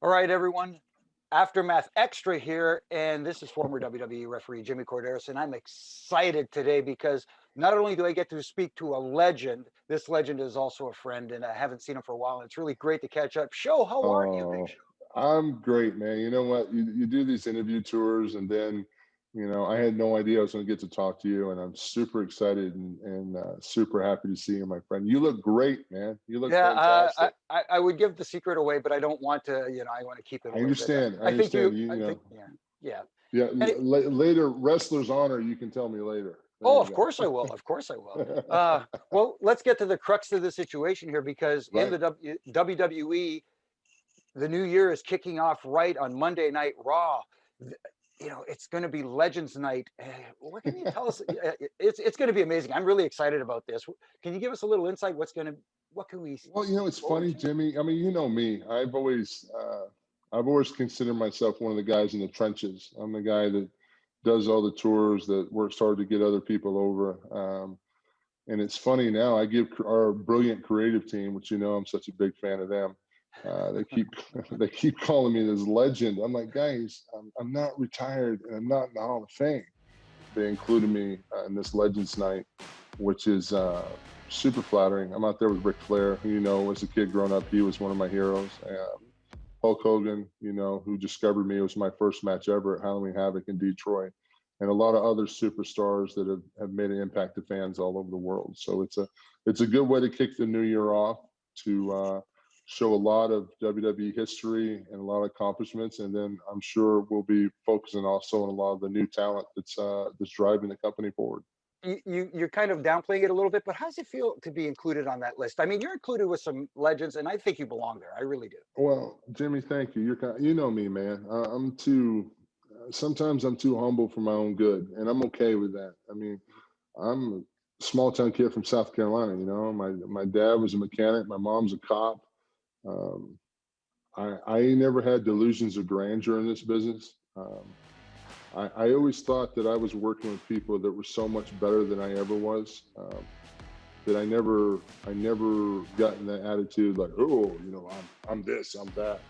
All right, everyone. Aftermath Extra here, and this is former WWE referee Jimmy Korderas, and I'm excited today because not only do I get to speak to a legend, this legend is also a friend, and I haven't seen him for a while. And it's really great to catch up. Show, how are you, Big Oh, Show? I'm great, man. You know what? You do these interview tours, and then, I had no idea I was going to get to talk to you, and I'm super excited and super happy to see you, my friend. You look great, man. You look Yeah, fantastic. I would give the secret away, but I don't want to. I want to keep it a I little bit. understand. I I think understand. you. I think yeah, yeah. Yeah. And Later, wrestler's honor. You can tell me later. There oh, you of course I go. will. Of course I will. Well, let's get to the crux of the situation here because in Right. the WWE, the new year is kicking off right on Monday Night Raw. It's going to be Legends Night. What can you tell us? It's going to be amazing. I'm really excited about this. Can you give us a little insight? What can we Well, look it's forward funny, to? Jimmy. I mean, you know me. I've always considered myself one of the guys in the trenches. I'm the guy that does all the tours, that works hard to get other people over. And it's funny now. I give our brilliant creative team, which I'm such a big fan of them. They keep they keep calling me this legend. I'm like, guys, I'm not retired and I'm not in the Hall of Fame. They included me in this Legends Night, which is super flattering. I'm out there with Ric Flair, who as a kid growing up, he was one of my heroes. Hulk Hogan, who discovered me. It was my first match ever at Halloween Havoc in Detroit, and a lot of other superstars that have made an impact to fans all over the world. So it's a good way to kick the new year off, to show a lot of WWE history and a lot of accomplishments, and then I'm sure we'll be focusing also on a lot of the new talent that's driving the company forward. You're kind of downplaying it a little bit, but how does it feel to be included on that list? I mean, you're included with some legends, and I think you belong there. I really do. Well, Jimmy, thank you. You know me, man. I'm too. Sometimes I'm too humble for my own good, and I'm okay with that. I mean, I'm a small town kid from South Carolina. My dad was a mechanic. My mom's a cop. Um, I never had delusions of grandeur in this business. I always thought that I was working with people that were so much better than I ever was. That I never gotten that attitude like, oh, I'm this, I'm that.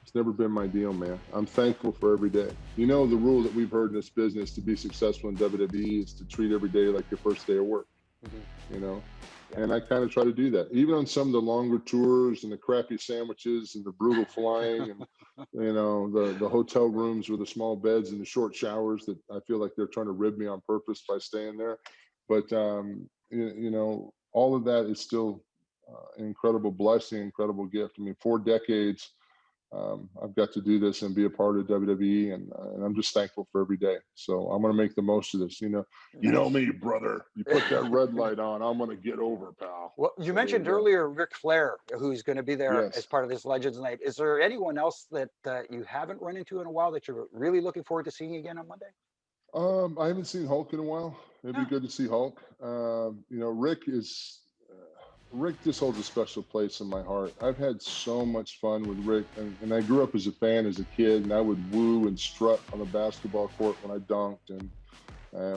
It's never been my deal, man. I'm thankful for every day. The rule that we've heard in this business to be successful in WWE is to treat every day like your first day of work. Hmm. You know, Yeah. and I kind of try to do that, even on some of the longer tours and the crappy sandwiches and the brutal flying and the hotel rooms with the small beds and the short showers that I feel like they're trying to rib me on purpose by staying there. But all of that is still an incredible blessing, incredible gift. I mean, 4 decades. I've got to do this and be a part of WWE, and I'm just thankful for every day. So I'm going to make the most of this. You know Nice. me, brother. You put that red light on, I'm going to get over, pal. Well, you So there you mentioned go. earlier Ric Flair, who's going to be there as Yes. part of this Legends Night. Is there anyone else that you haven't run into in a while that you're really looking forward to seeing again on Monday? I haven't seen Hulk in a while. It'd be Yeah. good to see Hulk. Rick just holds a special place in my heart. I've had so much fun with Rick, and I grew up as a fan as a kid, and I would woo and strut on the basketball court when I dunked. And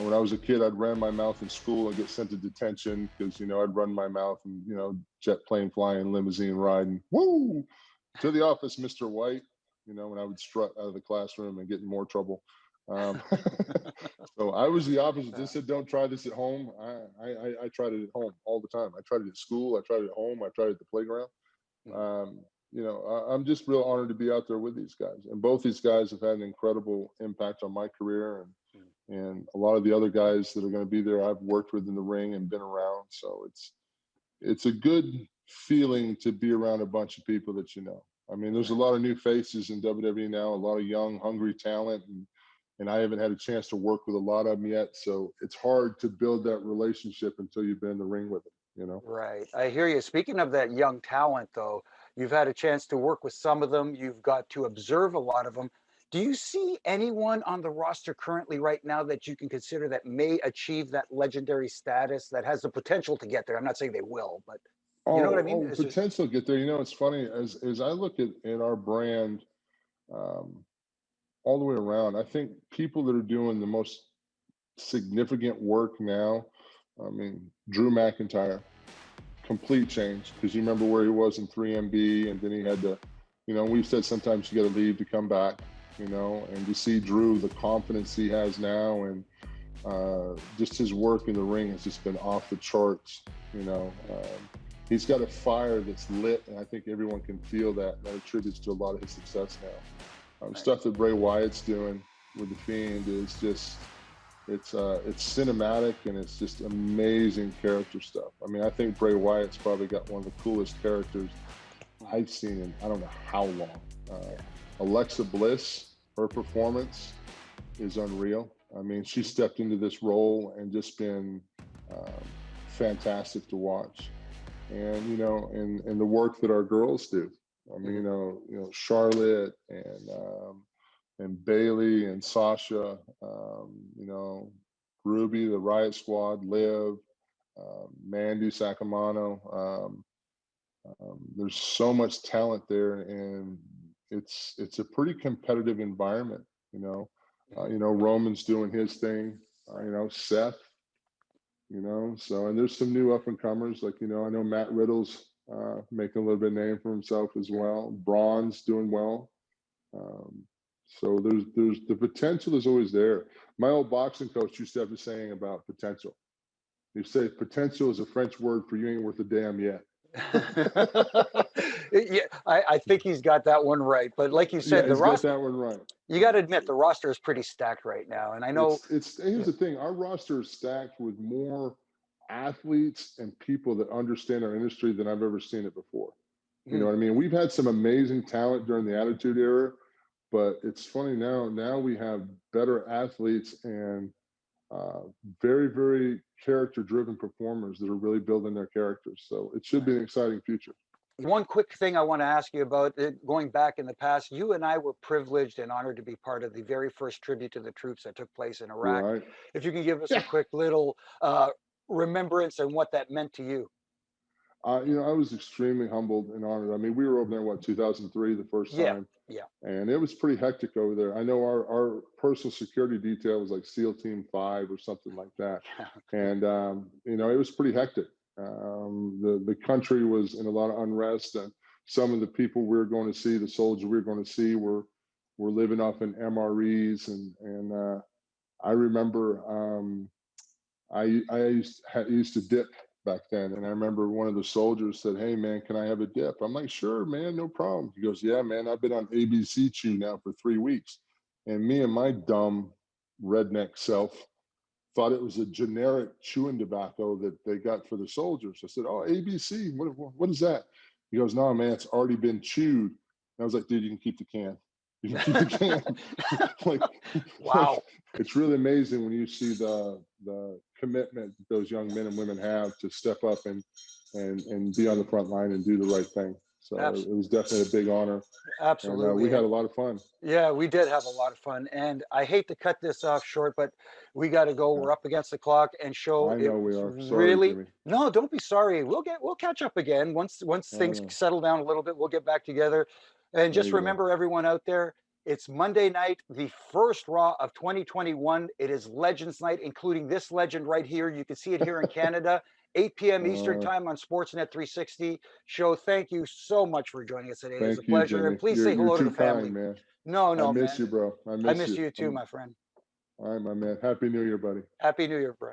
when I was a kid, I'd run my mouth in school and get sent to detention because I'd run my mouth and jet plane flying, limousine riding, woo, to the office, Mr. White. When I would strut out of the classroom and get in more trouble. Um, so I was the opposite. They Yeah. said, "Don't try this at home." I tried it at home all the time. I tried it at school. I tried it at home. I tried it at the playground. Mhm. I'm just real honored to be out there with these guys, and both these guys have had an incredible impact on my career, and a lot of the other guys that are going to be there, I've worked with in the ring and been around. So it's a good feeling to be around a bunch of people that you know. I mean, there's a Right. lot of new faces in WWE now, a lot of young, hungry talent, and I haven't had a chance to work with a lot of them yet. So it's hard to build that relationship until you've been in the ring with them. Right. I hear you. Speaking of that young talent, though, you've had a chance to work with some of them. You've got to observe a lot of them. Do you see anyone on the roster currently right now that you can consider that may achieve that legendary status that has the potential to get there? I'm not saying they will, but you know what I mean? Is there? Potential get there. It's funny as I look at our brand um, all the way around. I think people that are doing the most significant work now. I mean, Drew McIntyre, complete change because you remember where he was in 3MB, and then he Yeah. had to You know, we've said sometimes you got to leave to come back. You know, and to see Drew, the confidence he has now, and just his work in the ring has just been off the charts. You know, he's got a fire that's lit, and I think everyone can feel that. That attributes to a lot of his success now. Stuff that Bray Wyatt's doing with the Fiend is just it's cinematic, and it's just amazing character stuff. I mean, I think Bray Wyatt's probably got one of the coolest characters I've seen in I don't know how long. Alexa Bliss, her performance is unreal. I mean, she stepped into this role and just been fantastic to watch. And you know, and the work that our girls do. I mean, you know, Charlotte and Bailey and Sasha, you know, Ruby, the Riot Squad, Liv, Mandy Sacramano. There's so much talent there, and it's a pretty competitive environment. You know, Roman's doing his thing. You know, Seth. You know, so and there's some new up and comers, like, you know, I know Matt Riddle's making a little bit of name for himself as well. Braun's doing well. Um, so there's the potential is always there. My old boxing coach used to have this saying about potential. He say potential is a French word for you ain't worth a damn yet. Yeah, I think he's got that one right. But like you Yeah, said, the he's got roster, that one right. you got to admit, the roster is pretty stacked right now. And I know It's here's the thing, our roster is stacked with more athletes and people that understand our industry than I've ever seen it before. You know what I mean? We've had some amazing talent during the Attitude Era, but it's funny now. Now we have better athletes and very, very character-driven performers that are really building their characters. So it should be an exciting future. one quick thing I want to ask you about going back in the past. You and I were privileged and honored to be part of the very first tribute to the troops that took place in Iraq. Right. If you can give us a Yeah. quick little remembrance and what that meant to you. You know, I was extremely humbled and honored. I mean, we were over there, what, 2003, the first Yeah, time? yeah. And it was pretty hectic over there. I know our personal security detail was like SEAL Team 5 or something like that. And, you know, it was pretty hectic. The country was in a lot of unrest, and some of the people we were going to see, the soldiers we were going to see, were living off in MREs. And I remember I used to dip back then, and I remember one of the soldiers said, "Hey man, can I have a dip?" I'm like, "Sure, man, no problem." He goes, "Yeah, man, I've been on ABC Chew now for 3 weeks," and me and my dumb redneck self thought it was a generic chewing tobacco that they got for the soldiers. I said, "Oh, ABC, what is that?" He goes, "No, man, it's already been chewed." And I was like, "Dude, you can keep the can. You can keep the can." like, Wow. like, it's really amazing when you see the commitment that those young men and women have to step up and be on the front line and do the right thing. So it was definitely a big honor. Absolutely. And we had a lot of fun. Yeah, we did have a lot of fun. And I hate to cut this off short, but we got to go. Yeah. We're up against the clock, and show I it know we was are. Sorry, really Jimmy. no, don't be sorry. We'll catch up again once things settle down a little bit. We'll get back together. And There just you go. remember, everyone out there, it's Monday night, the first Raw of 2021. It is Legends Night, including this legend right here. You can see it here in Canada, 8 p.m. Eastern time on Sportsnet 360 show. Thank you so much for joining us today. It was a Thank you, pleasure. And Jimmy. please say You're hello to too the family. kind, man. No, I no, miss man. you, bro. I I miss miss you. you too, my friend. All right, my man. Happy New Year, buddy. Happy New Year, bro.